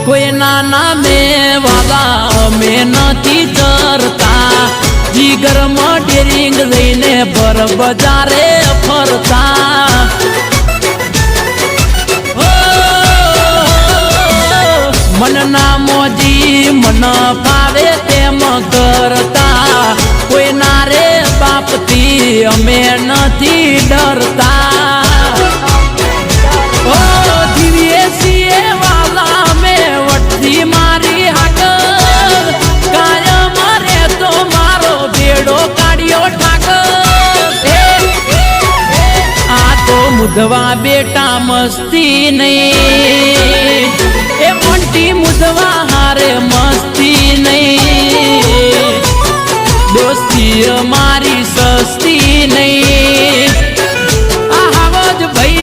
કોઈ નાના મેં વાલા અમે નથી ડરતા જીગરમાં ડેરિંગ લઈને ભર બજારે ફરતા મન ના મોજી મન ફાવે તેમ કરતા કોઈ ના રે બાપથી અમે નથી ડરતા જીવીએ છીએ વાલા મેં વટથી મારી હાકર કાયમ રે તો મારો બેડો કાઢ્યો ઠાકર આ તો મુધવા બેટા મસ્તી નહીં એ મોટી મુધવા હારે મસ્તી નહીં દોસ્તી મારી સસ્તી નહીં